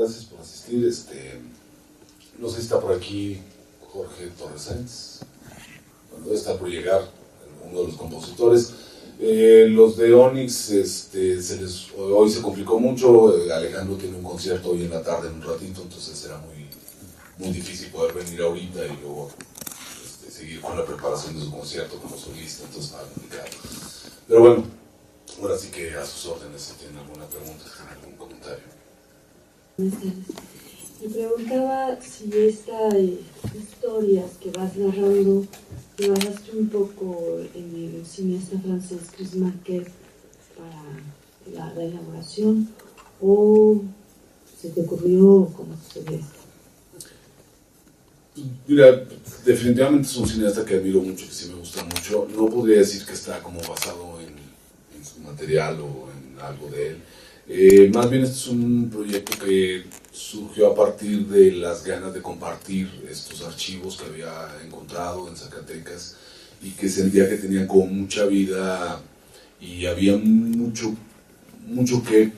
gracias por asistir. No sé si está por aquí Jorge Torres Sáenz, cuando está por llegar, uno de los compositores. Los de Onyx, hoy se complicó mucho. Alejandro tiene un concierto hoy en la tarde, en un ratito, entonces será muy difícil poder venir ahorita y luego seguir con la preparación de su concierto como solista, entonces está complicado. Pero bueno, ahora sí que a sus órdenes, si tienen alguna pregunta, si tienen algún comentario. Me preguntaba si estas historias que vas narrando te basaste un poco en el cineasta francés Chris Marker para la elaboración, o se te ocurrió cómo se ve esto. Mira, definitivamente es un cineasta que admiro mucho, que sí me gusta mucho. No podría decir que está como basado en su material o en algo de él. Más bien este es un proyecto que surgió a partir de las ganas de compartir estos archivos que había encontrado en Zacatecas y que sentía que tenían como mucha vida y había mucho que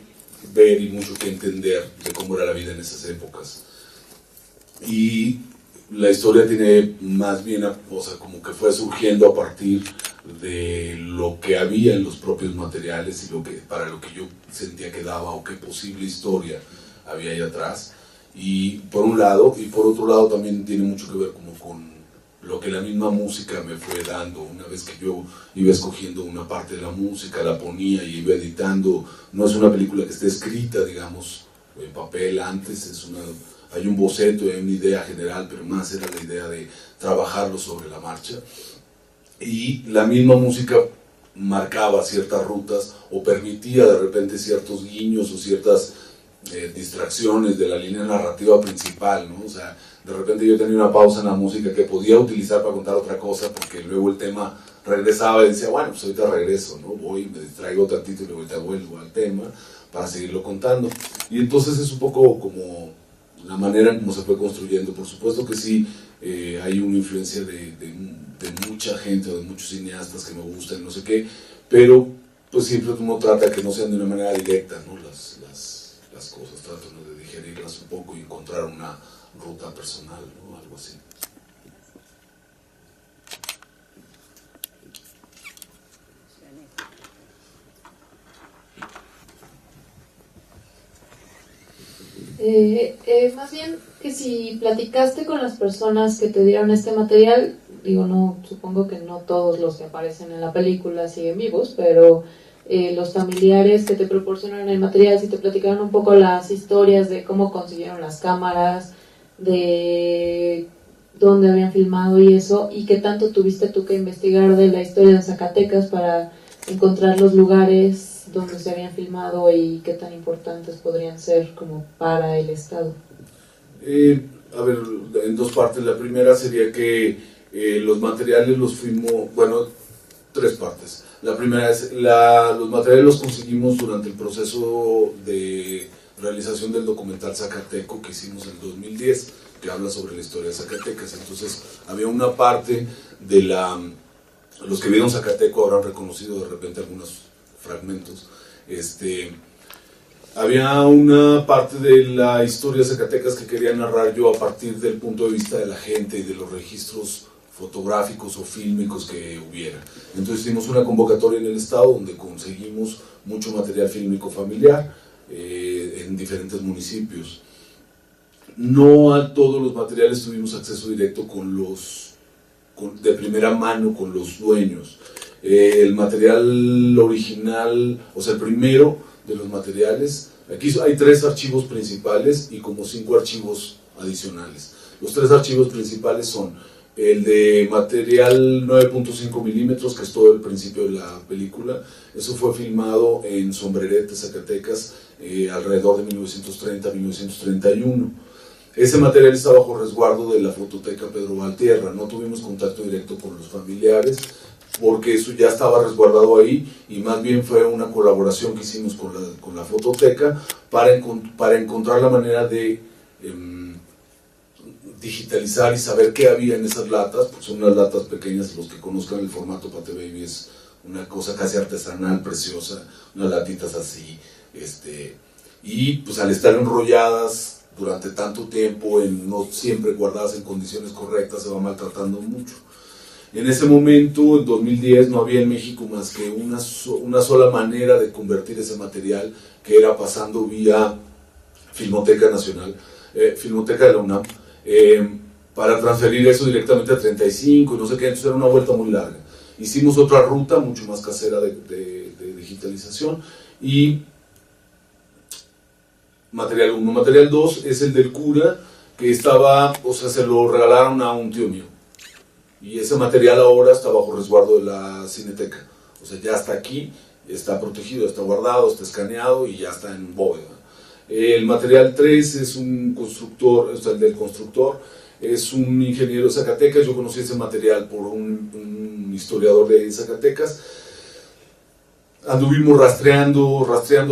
ver y mucho que entender de cómo era la vida en esas épocas. Y la historia tiene más bien, o sea, como que fue surgiendo a partir de lo que había en los propios materiales y para lo que yo sentía que daba o qué posible historia había ahí atrás. Y por un lado, y por otro lado también tiene mucho que ver como con lo que la misma música me fue dando. Una vez que yo iba escogiendo una parte de la música, la ponía y iba editando. No es una película que esté escrita, digamos, en papel antes, hay un boceto, hay una idea general, pero más era la idea de trabajarlo sobre la marcha. Y la misma música marcaba ciertas rutas o permitía de repente ciertos guiños o ciertas distracciones de la línea narrativa principal, ¿no? O sea, de repente yo tenía una pausa en la música que podía utilizar para contar otra cosa, porque luego el tema regresaba y decía, bueno, pues ahorita regreso, ¿no? Voy, me distraigo tantito y luego ahorita vuelvo al tema para seguirlo contando. Y entonces es un poco como la manera en cómo se fue construyendo. Por supuesto que sí, hay una influencia de mucha gente o de muchos cineastas que me gustan, no sé qué, pero pues siempre uno trata que no sean de una manera directa, ¿no? Las cosas, trato de digerirlas un poco y encontrar una ruta personal, ¿no? Algo así. Más bien que si platicaste con las personas que te dieron este material, digo, no, supongo que no todos los que aparecen en la película siguen vivos, pero los familiares que te proporcionaron el material, si te platicaron un poco las historias de cómo consiguieron las cámaras, de dónde habían filmado y eso, y qué tanto tuviste tú que investigar de la historia de Zacatecas para encontrar los lugares donde se habían filmado y qué tan importantes podrían ser como para el Estado. A ver, en dos partes. La primera sería que los materiales los fuimos, bueno, tres partes. La primera es, los materiales los conseguimos durante el proceso de realización del documental Zacateco que hicimos en 2010, que habla sobre la historia de Zacatecas. Entonces, había una parte de los que vieron Zacateco habrán reconocido de repente algunos fragmentos. Había una parte de la historia de Zacatecas que quería narrar yo a partir del punto de vista de la gente y de los registros fotográficos o fílmicos que hubiera. Entonces hicimos una convocatoria en el estado donde conseguimos mucho material fílmico familiar en diferentes municipios. No a todos los materiales tuvimos acceso directo de primera mano con los dueños. El material original, o sea, el primero de los materiales, aquí hay 3 archivos principales y como 5 archivos adicionales. Los 3 archivos principales son el de material 9.5 milímetros, que es todo el principio de la película. Eso fue filmado en Sombrerete, Zacatecas, alrededor de 1930-1931. Ese material está bajo resguardo de la Fototeca Pedro Valtierra. No tuvimos contacto directo con los familiares porque eso ya estaba resguardado ahí, y más bien fue una colaboración que hicimos con la Fototeca para encontrar la manera de digitalizar y saber qué había en esas latas, porque son unas latas pequeñas. Los que conozcan el formato Pate Baby es una cosa casi artesanal, preciosa, unas latitas así, y pues al estar enrolladas durante tanto tiempo, no siempre guardadas en condiciones correctas, se va maltratando mucho. En ese momento, en 2010, no había en México más que una sola manera de convertir ese material, que era pasando vía Filmoteca Nacional, Filmoteca de la UNAM, para transferir eso directamente a 35 y no sé qué. Entonces era una vuelta muy larga. Hicimos otra ruta mucho más casera de digitalización, y material 1. Material 2 es el del cura, que estaba, o sea, se lo regalaron a un tío mío, y ese material ahora está bajo resguardo de la Cineteca. O sea, ya está aquí, está protegido, está guardado, está escaneado y ya está en bóveda. El material 3 es un constructor, o sea, el del constructor es un ingeniero de Zacatecas. Yo conocí ese material por un historiador de Zacatecas. Anduvimos rastreando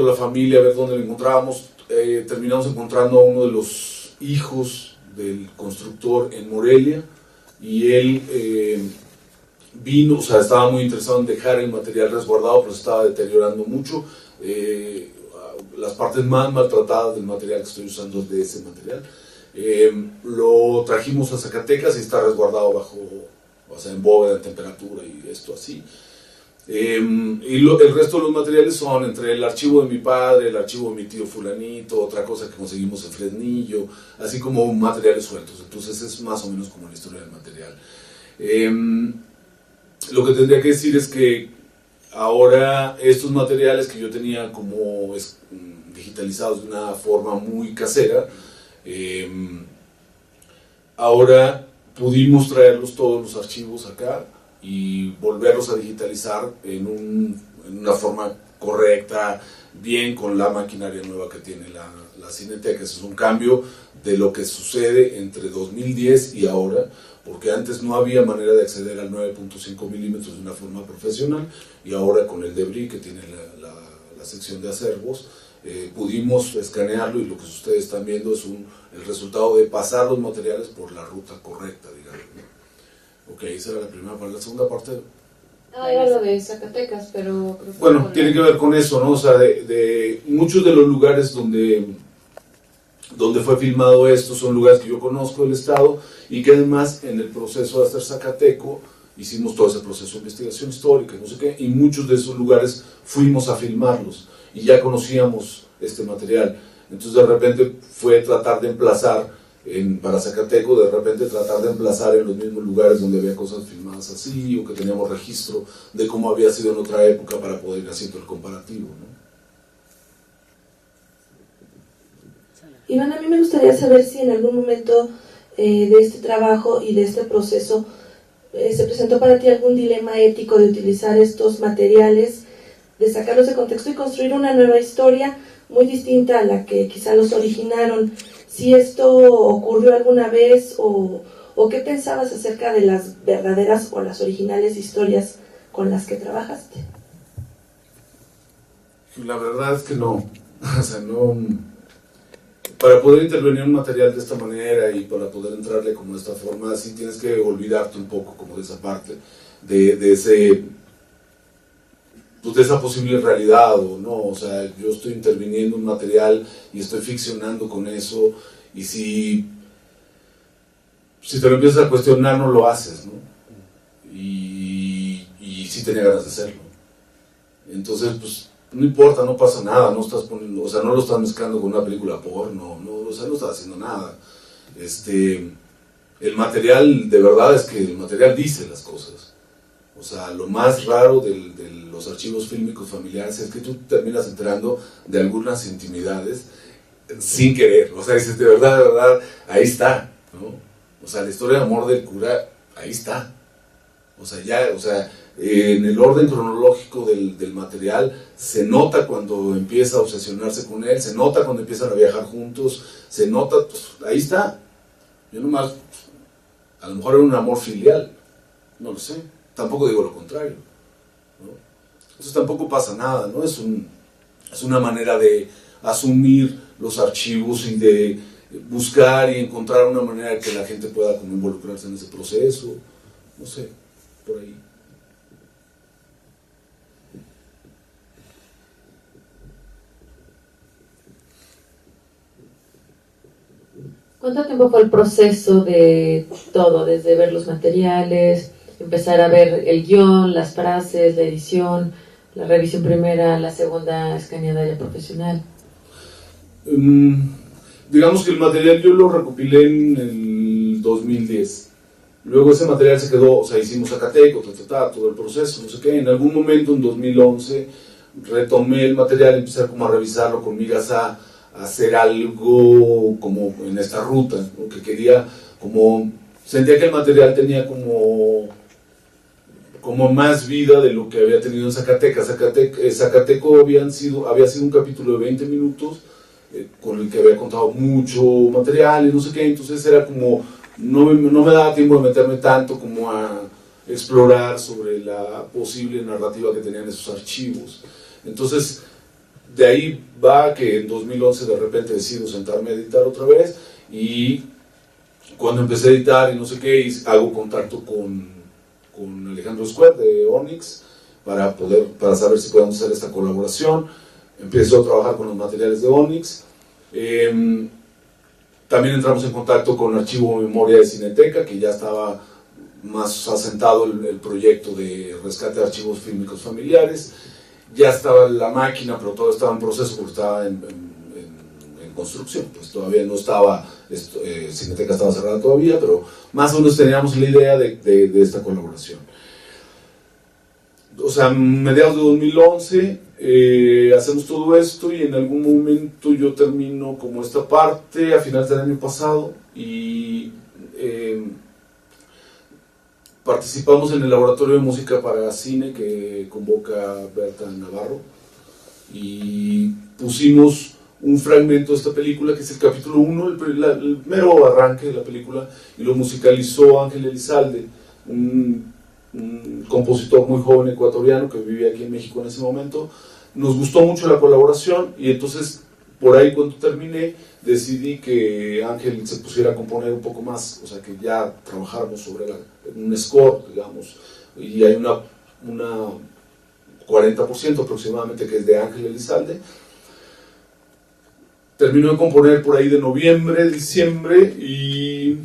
la familia, a ver dónde lo encontrábamos. Terminamos encontrando a uno de los hijos del constructor en Morelia, y él vino, o sea, estaba muy interesado en dejar el material resguardado, pero se estaba deteriorando mucho. Las partes más maltratadas del material que estoy usando es de ese material. Lo trajimos a Zacatecas y está resguardado bajo, o sea, en bóveda, en temperatura y esto así. El resto de los materiales son entre el archivo de mi padre, el archivo de mi tío fulanito, otra cosa que conseguimos en Fresnillo, así como materiales sueltos. Entonces es más o menos como la historia del material. Lo que tendría que decir es que ahora estos materiales que yo tenía como digitalizados de una forma muy casera, ahora pudimos traerlos todos los archivos acá y volverlos a digitalizar en una forma correcta, bien, con la maquinaria nueva que tiene la Cineteca. Ese es un cambio de lo que sucede entre 2010 y ahora, porque antes no había manera de acceder al 9.5 milímetros de una forma profesional, y ahora con el Debris, que tiene la sección de acervos, pudimos escanearlo, y lo que ustedes están viendo es el resultado de pasar los materiales por la ruta correcta, digamos, ¿no? Ok, esa era la primera parte. La segunda parte... Era lo de Zacatecas, pero... Bueno, tiene que ver con eso, ¿no? O sea, de muchos de los lugares donde fue filmado esto son lugares que yo conozco del estado, y que además en el proceso de hacer Zacateco hicimos todo ese proceso de investigación histórica, no sé qué, y muchos de esos lugares fuimos a filmarlos y ya conocíamos este material. Entonces de repente fue tratar de emplazar para Zacateco, de repente tratar de emplazar en los mismos lugares donde había cosas filmadas así, o que teníamos registro de cómo había sido en otra época, para poder ir haciendo el comparativo, ¿no? Iván, a mí me gustaría saber si en algún momento de este trabajo y de este proceso se presentó para ti algún dilema ético de utilizar estos materiales, de sacarlos de contexto y construir una nueva historia muy distinta a la que quizá los originaron. Si esto ocurrió alguna vez, o qué pensabas acerca de las verdaderas o las originales historias con las que trabajaste. La verdad es que no. O sea, no. Para poder intervenir un material de esta manera y para poder entrarle como de esta forma, sí tienes que olvidarte un poco como de esa parte, de esa posible realidad, o no. O sea, yo estoy interviniendo un material y estoy ficcionando con eso, y si te lo empiezas a cuestionar, no lo haces, ¿no? Y sí tenía ganas de hacerlo. Entonces, pues, no importa, no pasa nada, no estás poniendo, o sea, no lo estás mezclando con una película porno, no, o sea, no estás haciendo nada. El material, de verdad, es que el material dice las cosas. O sea, lo más raro de los archivos fílmicos familiares es que tú terminas enterando de algunas intimidades sin querer. O sea, dices, de verdad, ahí está, ¿no? O sea, la historia de amor del cura, ahí está. O sea, en el orden cronológico del material, se nota cuando empieza a obsesionarse con él, se nota cuando empiezan a viajar juntos, se nota, pues, ahí está. Yo nomás, a lo mejor era un amor filial, no lo sé, tampoco digo lo contrario, ¿no? Entonces tampoco pasa nada, ¿no? Es una manera de asumir los archivos y de buscar y encontrar una manera de que la gente pueda como involucrarse en ese proceso, no sé, por ahí. ¿Cuánto tiempo fue el proceso de todo? Desde ver los materiales, empezar a ver el guión, las frases, la edición, la revisión primera, la segunda escaneada ya profesional. Digamos que el material yo lo recopilé en el 2010. Luego ese material se quedó, o sea, hicimos Zacateco, todo el proceso, no sé qué. En algún momento en 2011 retomé el material, empecé como a revisarlo con migas a hacer algo como en esta ruta, ¿no? Que quería, como, sentía que el material tenía como más vida de lo que había tenido en Zacatecas. Zacateco había sido un capítulo de 20 minutos con el que había contado mucho material y no sé qué, entonces era como, no me daba tiempo de meterme tanto como a explorar sobre la posible narrativa que tenían esos archivos. Entonces, de ahí va que en 2011 de repente decido sentarme a editar otra vez, y cuando empecé a editar y no sé qué, hago contacto con Alejandro Square de Onyx para saber si podemos hacer esta colaboración. Empiezo a trabajar con los materiales de Onyx. También entramos en contacto con Archivo Memoria de Cineteca, que ya estaba más asentado el proyecto de rescate de archivos fílmicos familiares. Ya estaba la máquina, pero todo estaba en proceso porque estaba en construcción, pues todavía no estaba, Cineteca estaba cerrada todavía, pero más o menos teníamos la idea de esta colaboración. O sea, mediados de 2011 hacemos todo esto, y en algún momento yo termino como esta parte a finales del año pasado, y participamos en el Laboratorio de Música para Cine que convoca Berta Navarro, y pusimos un fragmento de esta película, que es el capítulo 1, el mero arranque de la película, y lo musicalizó Ángel Elizalde, un compositor muy joven ecuatoriano que vivía aquí en México en ese momento. Nos gustó mucho la colaboración, y entonces por ahí cuando terminé decidí que Ángel se pusiera a componer un poco más, o sea que ya trabajáramos sobre un score, digamos, y hay una 40% aproximadamente que es de Ángel Elizalde. Terminó de componer por ahí de noviembre, diciembre, y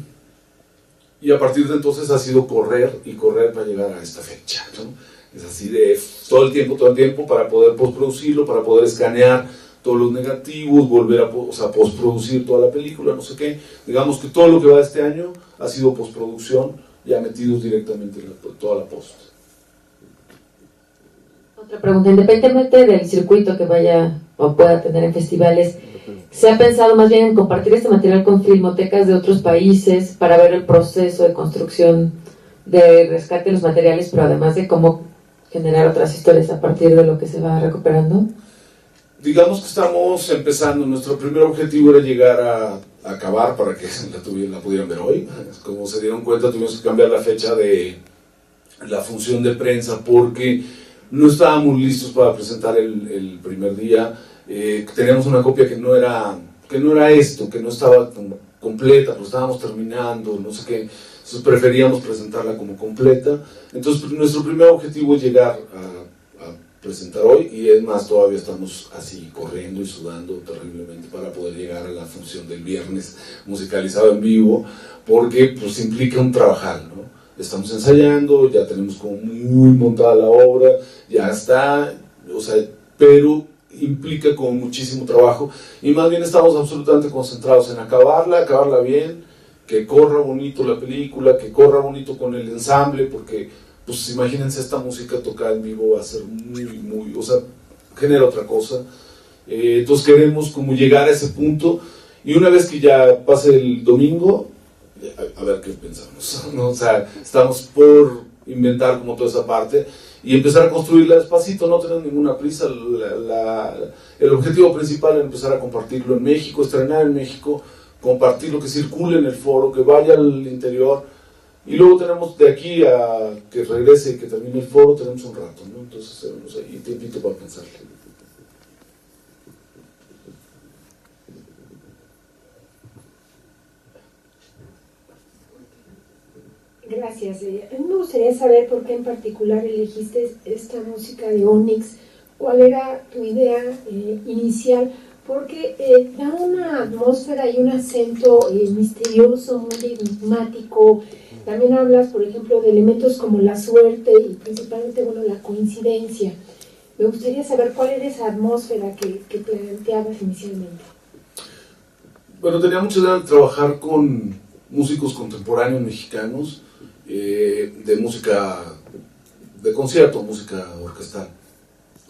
a partir de entonces ha sido correr y correr para llegar a esta fecha, ¿no? Es así de todo el tiempo para poder postproducirlo, para poder escanear todos los negativos, volver a postproducir toda la película, no sé qué. Digamos que todo lo que va de este año ha sido postproducción, ya metidos directamente en toda la post. Otra pregunta, independientemente del circuito que vaya o pueda tener en festivales, ¿se ha pensado más bien en compartir este material con filmotecas de otros países para ver el proceso de construcción de rescate de los materiales, pero además de cómo generar otras historias a partir de lo que se va recuperando? Digamos que estamos empezando. Nuestro primer objetivo era llegar a acabar para que la pudieran ver hoy. Como se dieron cuenta, tuvimos que cambiar la fecha de la función de prensa porque no estábamos listos para presentar el primer día. Teníamos una copia que no era esto, que no estaba completa, pero estábamos terminando, no sé qué. Entonces preferíamos presentarla como completa. Entonces nuestro primer objetivo es llegar a presentar hoy, y es más, todavía estamos así corriendo y sudando terriblemente para poder llegar a la función del viernes musicalizado en vivo, porque pues implica un trabajar, ¿no? Estamos ensayando, ya tenemos como muy montada la obra, ya está, o sea, pero implica como muchísimo trabajo, y más bien estamos absolutamente concentrados en acabarla bien, que corra bonito la película, que corra bonito con el ensamble, porque pues imagínense esta música tocada en vivo, va a ser muy, o sea, genera otra cosa. Entonces queremos como llegar a ese punto, y una vez que ya pase el domingo, a ver qué pensamos, ¿no? O sea, estamos por inventar como toda esa parte y empezar a construirla despacito, no tener ninguna prisa. El objetivo principal es empezar a compartirlo en México, estrenar en México, compartirlo, que circule en el foro, que vaya al interior, y luego tenemos de aquí a que regrese y que termine el foro, tenemos un rato, ¿no? Entonces, no sé, y te invito para pensar. Gracias. A mí me gustaría saber por qué en particular elegiste esta música de Onyx. ¿Cuál era tu idea inicial? porque da una atmósfera y un acento misterioso, muy enigmático. También hablas, por ejemplo, de elementos como la suerte y principalmente, bueno, la coincidencia. Me gustaría saber cuál era esa atmósfera que planteabas inicialmente. Bueno, tenía muchas ganas de trabajar con músicos contemporáneos mexicanos, de música de concierto, música orquestal.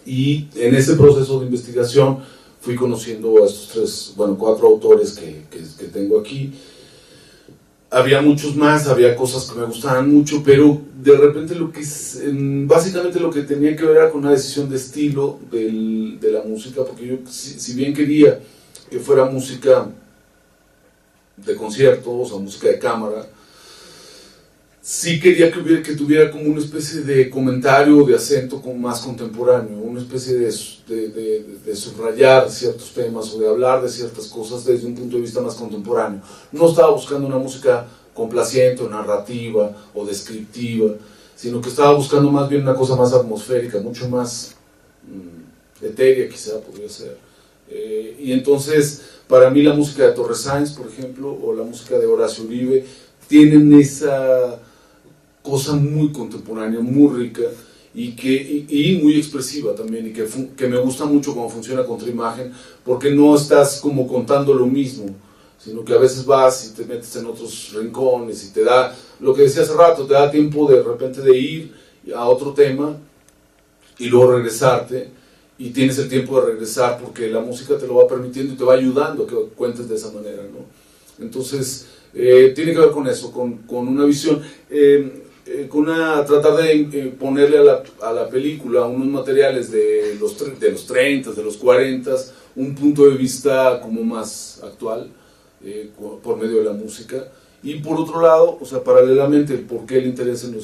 Y en ese proceso de investigación fui conociendo a estos 4 autores que tengo aquí. Había muchos más, había cosas que me gustaban mucho, pero de repente básicamente lo que tenía que ver era con una decisión de estilo de la música, porque yo, si bien quería que fuera música de concierto, o sea, música de cámara, sí quería que tuviera como una especie de comentario, de acento más contemporáneo, una especie de subrayar ciertos temas o de hablar de ciertas cosas desde un punto de vista más contemporáneo. No estaba buscando una música complaciente o narrativa o descriptiva, sino que estaba buscando más bien una cosa más atmosférica, mucho más etérea quizá podría ser. Y entonces, para mí la música de Torres Sáenz, por ejemplo, o la música de Horacio Uribe, tienen esa cosa muy contemporánea, muy rica y muy expresiva también, y que me gusta mucho cómo funciona contra imagen, porque no estás como contando lo mismo, sino que a veces vas y te metes en otros rincones y te da, lo que decía hace rato, te da tiempo de repente de ir a otro tema y luego regresarte, y tienes el tiempo de regresar porque la música te lo va permitiendo y te va ayudando a que cuentes de esa manera, ¿no? Entonces, tiene que ver con eso, con una visión, tratar de ponerle a la película unos materiales de los 30, de los 40, un punto de vista como más actual, por medio de la música. Y por otro lado, o sea, paralelamente, ¿por qué el interés en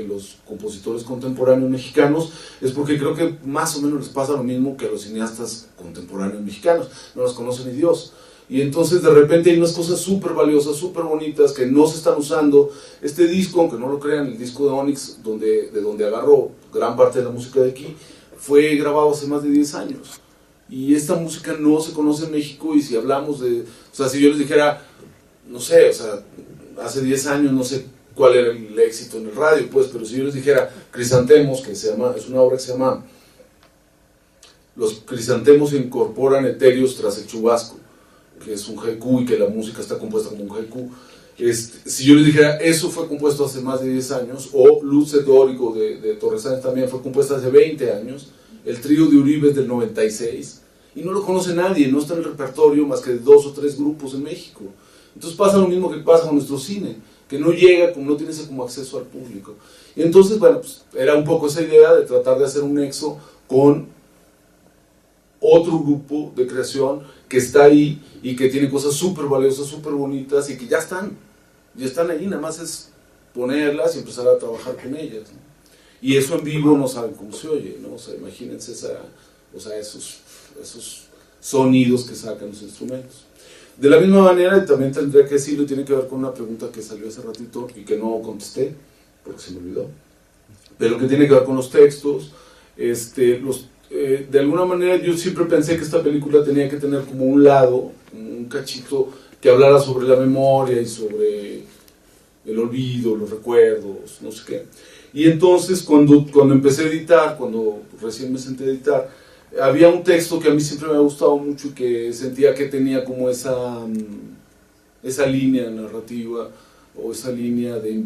los compositores contemporáneos mexicanos? Es porque creo que más o menos les pasa lo mismo que a los cineastas contemporáneos mexicanos, no los conoce ni Dios. Y entonces de repente hay unas cosas súper valiosas, súper bonitas, que no se están usando. Este disco, aunque no lo crean, el disco de Onyx, de donde agarró gran parte de la música de aquí, fue grabado hace más de 10 años. Y esta música no se conoce en México, y si hablamos de... O sea, si yo les dijera, no sé, o sea, hace 10 años no sé cuál era el éxito en el radio, pues, pero si yo les dijera Crisantemos, que es una obra que se llama Los crisantemos incorporan etéreos tras el chubasco, que es un haiku y que la música está compuesta como un haiku. Si yo les dijera, eso fue compuesto hace más de 10 años, o Luz Dórico de Torres Sáenz también fue compuesta hace 20 años, el trío de Uribe es del 96, y no lo conoce nadie, no está en el repertorio más que de 2 o 3 grupos en México. Entonces pasa lo mismo que pasa con nuestro cine, que no llega, no tiene ese como acceso al público. Y entonces, bueno, pues era un poco esa idea de tratar de hacer un nexo con otro grupo de creación que está ahí y que tiene cosas súper valiosas, súper bonitas, y que ya están ahí, nada más es ponerlas y empezar a trabajar con ellas, ¿no? Y eso en vivo no saben cómo se oye, ¿no? O sea, imagínense esos sonidos que sacan los instrumentos. De la misma manera, también tendría que decirlo, tiene que ver con una pregunta que salió hace ratito y que no contesté, porque se me olvidó, pero que tiene que ver con los textos. De alguna manera yo siempre pensé que esta película tenía que tener como un lado, un cachito que hablara sobre la memoria y sobre el olvido, los recuerdos, no sé qué. Y entonces cuando empecé a editar, cuando recién me senté a editar, había un texto que a mí siempre me ha gustado mucho y que sentía que tenía como esa línea narrativa o esa línea de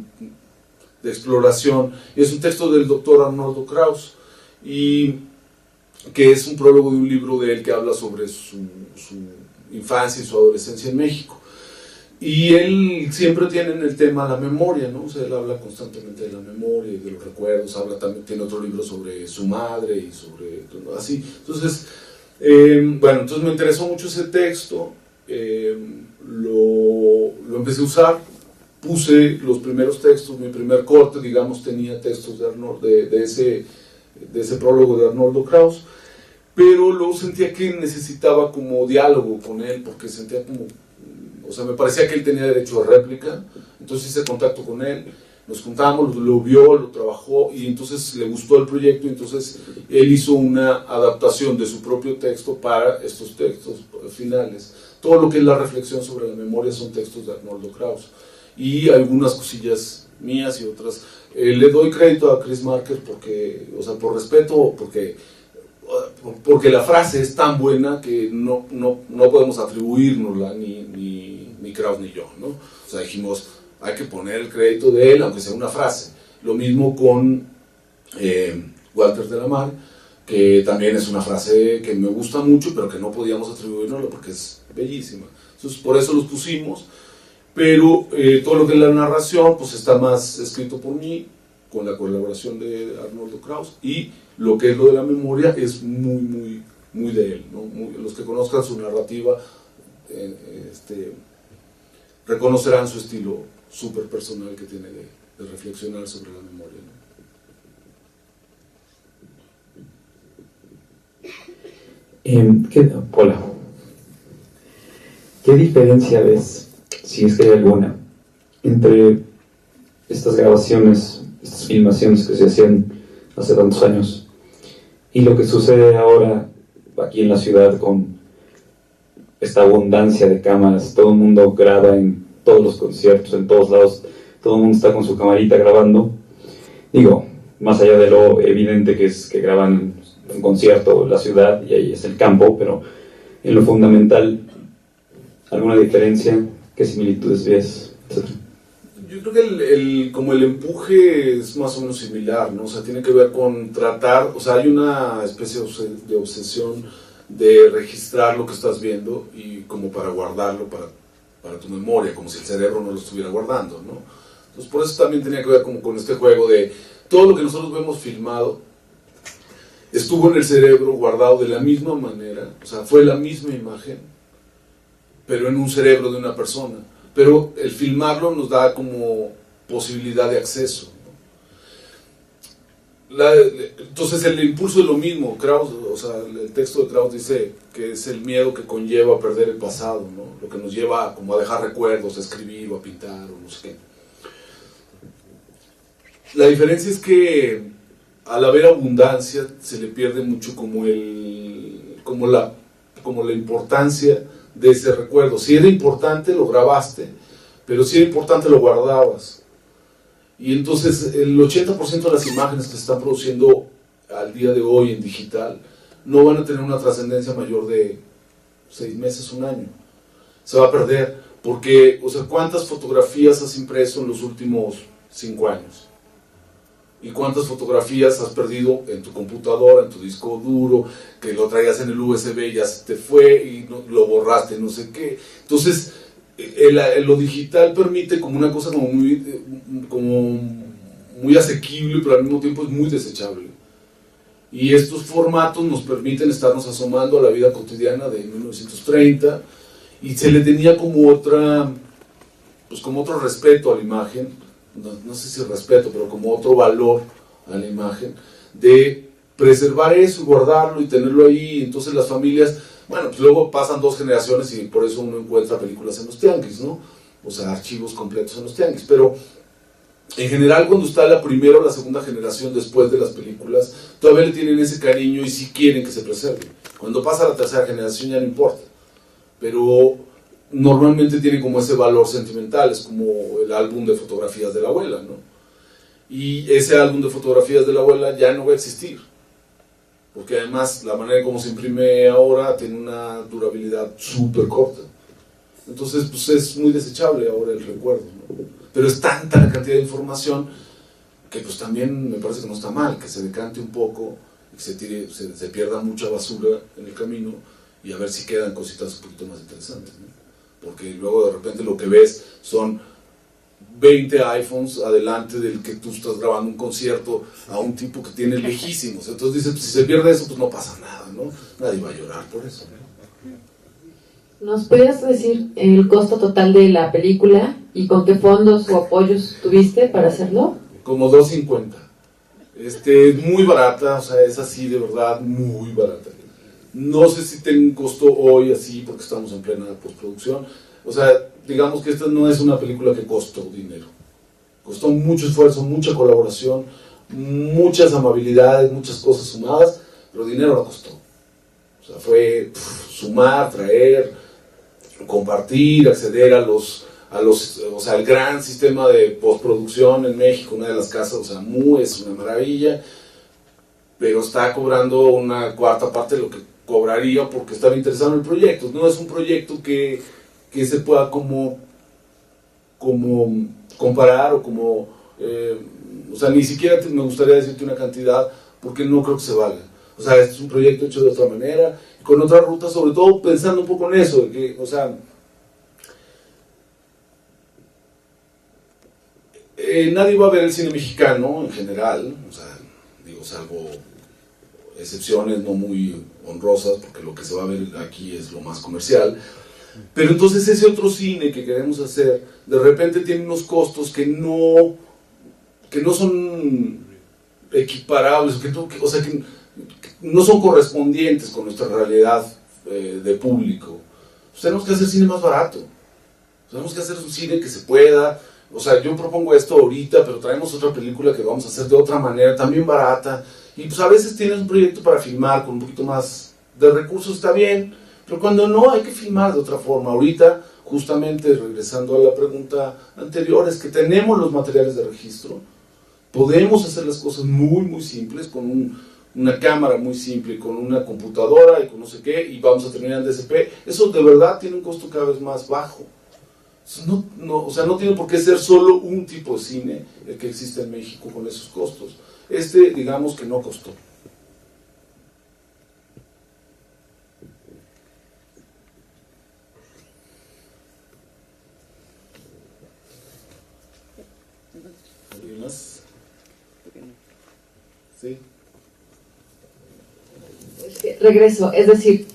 exploración. Y es un texto del doctor Arnoldo Kraus, y que es un prólogo de un libro de él que habla sobre su infancia y su adolescencia en México. Y él siempre tiene en el tema la memoria, ¿no? O sea, él habla constantemente de la memoria y de los recuerdos, también tiene otro libro sobre su madre y sobre, así. Entonces, entonces me interesó mucho ese texto, lo empecé a usar, puse los primeros textos, mi primer corte, digamos, tenía textos de ese prólogo de Arnoldo Kraus, pero luego sentía que necesitaba como diálogo con él, porque sentía como, o sea, me parecía que él tenía derecho a réplica. Entonces hice contacto con él, Nos juntamos, lo vio, lo trabajó y entonces le gustó el proyecto y entonces él hizo una adaptación de su propio texto para estos textos finales. Todo lo que es la reflexión sobre la memoria son textos de Arnoldo Kraus y algunas cosillas mías y otras. Le doy crédito a Chris Marker porque, o sea, por respeto, porque la frase es tan buena que no podemos atribuírnosla ni Kraus ni yo, ¿no? O sea, dijimos, hay que poner el crédito de él, aunque sea una frase. Lo mismo con Walter de la Mar, que también es una frase que me gusta mucho, pero que no podíamos atribuirnosla porque es bellísima. Entonces, por eso los pusimos, pero todo lo que es la narración, pues está más escrito por mí, con la colaboración de Arnoldo Kraus, y lo que es lo de la memoria es muy de él, ¿no? Los que conozcan su narrativa reconocerán su estilo súper personal que tiene de reflexionar sobre la memoria, ¿no? Hola. ¿Qué diferencia ves, si es que hay alguna, entre estas grabaciones, estas filmaciones que se hacían hace tantos años y lo que sucede ahora aquí en la ciudad con esta abundancia de cámaras? Todo el mundo graba en todos los conciertos, en todos lados, todo el mundo está con su camarita grabando. Digo, más allá de lo evidente que es que graban un concierto, la ciudad, y ahí es el campo, pero en lo fundamental, ¿alguna diferencia? ¿Qué similitudes ves? Yo creo que como el empuje es más o menos similar, ¿no? O sea, tiene que ver con tratar, o sea, hay una especie de obsesión de registrar lo que estás viendo y como para guardarlo para tu memoria, como si el cerebro no lo estuviera guardando, ¿no? Entonces, por eso también tenía que ver como con este juego de todo lo que nosotros vemos filmado estuvo en el cerebro guardado de la misma manera, o sea, fue la misma imagen, pero en un cerebro de una persona. Pero el filmarlo nos da como posibilidad de acceso, ¿no? Entonces el impulso es lo mismo. Kraus, o sea, el texto de Kraus dice que es el miedo que conlleva a perder el pasado, ¿no? Lo que nos lleva como a dejar recuerdos, a escribir o a pintar o no sé qué. La diferencia es que al haber abundancia se le pierde mucho como la importancia de ese recuerdo. Si era importante, lo grabaste, pero si era importante, lo guardabas. Y entonces el 80% de las imágenes que se están produciendo al día de hoy en digital no van a tener una trascendencia mayor de 6 meses, un año. Se va a perder, porque, o sea, ¿cuántas fotografías has impreso en los últimos 5 años? ¿Y cuántas fotografías has perdido en tu computadora, en tu disco duro, que lo traías en el USB y ya se te fue y lo borraste, no sé qué? Entonces, lo digital permite como una cosa como muy asequible, pero al mismo tiempo es muy desechable. Y estos formatos nos permiten estarnos asomando a la vida cotidiana de 1930 y se le tenía como otro respeto a la imagen. No sé si respeto, pero como otro valor a la imagen, de preservar eso y guardarlo y tenerlo ahí. Entonces las familias, bueno, pues luego pasan 2 generaciones y por eso uno encuentra películas en los tianguis, ¿no? O sea, archivos completos en los tianguis, pero en general cuando está la primera o la segunda generación después de las películas, todavía le tienen ese cariño y sí quieren que se preserve. Cuando pasa la tercera generación ya no importa, pero normalmente tiene como ese valor sentimental, es como el álbum de fotografías de la abuela, ¿no? Y ese álbum de fotografías de la abuela ya no va a existir, porque además la manera como se imprime ahora tiene una durabilidad súper corta. Entonces, pues es muy desechable ahora el recuerdo, ¿no? Pero es tanta la cantidad de información que pues también me parece que no está mal, que se decante un poco, que se pierda mucha basura en el camino y a ver si quedan cositas un poquito más interesantes, ¿no? Porque luego de repente lo que ves son 20 iPhones adelante del que tú estás grabando un concierto a un tipo que tiene lejísimos. Entonces dices, pues, si se pierde eso, pues no pasa nada, ¿no? Nadie va a llorar por eso, ¿no? ¿Nos podrías decir el costo total de la película y con qué fondos o apoyos tuviste para hacerlo? Como $2.50. Es muy barata, o sea, es así de verdad, muy barata. No sé si tiene un costo hoy así, porque estamos en plena postproducción. O sea, digamos que esta no es una película que costó dinero. Costó mucho esfuerzo, mucha colaboración, muchas amabilidades, muchas cosas sumadas, pero dinero no costó. O sea, fue sumar, traer, compartir, acceder o sea, el gran sistema de postproducción en México, una de las casas, o sea, MU es una maravilla, pero está cobrando una cuarta parte de lo que cobraría porque estaba interesado en el proyecto. No es un proyecto que se pueda como comparar o como, o sea, ni siquiera me gustaría decirte una cantidad porque no creo que se valga. O sea, este es un proyecto hecho de otra manera, con otra ruta, sobre todo pensando un poco en eso, de que, o sea, nadie va a ver el cine mexicano en general, o sea, digo, salvo excepciones no muy honrosas, porque lo que se va a ver aquí es lo más comercial. Pero entonces ese otro cine que queremos hacer, de repente tiene unos costos que no son equiparables, o sea, que no son correspondientes con nuestra realidad de público. Pues tenemos que hacer cine más barato, tenemos que hacer un cine que se pueda. O sea, yo propongo esto ahorita, pero traemos otra película que vamos a hacer de otra manera, también barata. Y pues a veces tienes un proyecto para filmar con un poquito más de recursos, está bien, pero cuando no, hay que filmar de otra forma. Ahorita, justamente regresando a la pregunta anterior, es que tenemos los materiales de registro, podemos hacer las cosas muy, muy simples, con una cámara muy simple, con una computadora y con no sé qué, y vamos a terminar en DSP. Eso de verdad tiene un costo cada vez más bajo. O sea, no tiene por qué ser solo un tipo de cine el que existe en México con esos costos. Digamos que no costó. ¿Alguien más? ¿Sí? Regreso, es decir,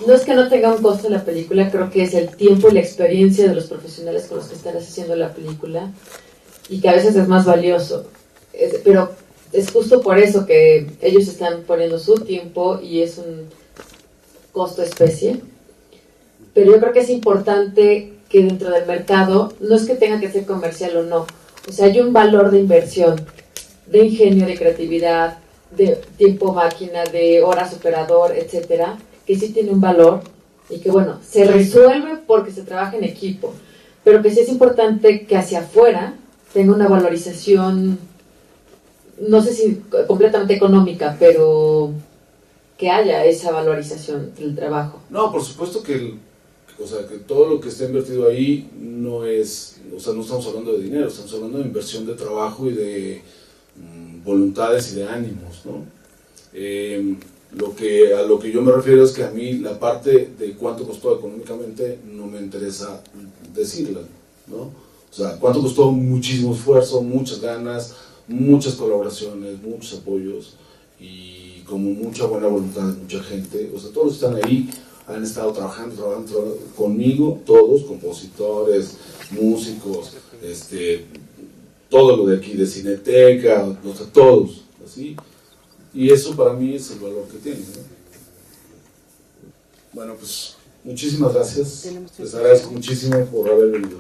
no es que no tenga un costo la película, creo que es el tiempo y la experiencia de los profesionales con los que están haciendo la película y que a veces es más valioso. Pero es justo por eso que ellos están poniendo su tiempo y es un costo especie. Pero yo creo que es importante que dentro del mercado, no es que tenga que ser comercial o no, o sea, hay un valor de inversión, de ingenio, de creatividad, de tiempo máquina, de horas operador, etcétera, que sí tiene un valor y que, bueno, se resuelve porque se trabaja en equipo, pero que sí es importante que hacia afuera tenga una valorización, no sé si completamente económica, pero que haya esa valorización del trabajo. No, por supuesto que que todo lo que está invertido ahí no es, o sea, no estamos hablando de dinero, estamos hablando de inversión de trabajo y de voluntades y de ánimos, ¿no? A lo que yo me refiero es que a mí la parte de cuánto costó económicamente no me interesa decirla, ¿no? O sea, cuánto costó, muchísimo esfuerzo, muchas ganas, muchas colaboraciones, muchos apoyos y como mucha buena voluntad de mucha gente. O sea, todos los que están ahí han estado trabajando conmigo, todos, compositores, músicos, todo lo de aquí de Cineteca, o sea, todos, así. Y eso para mí es el valor que tiene, ¿no? Bueno, pues muchísimas gracias. Les agradezco muchísimo por haber venido.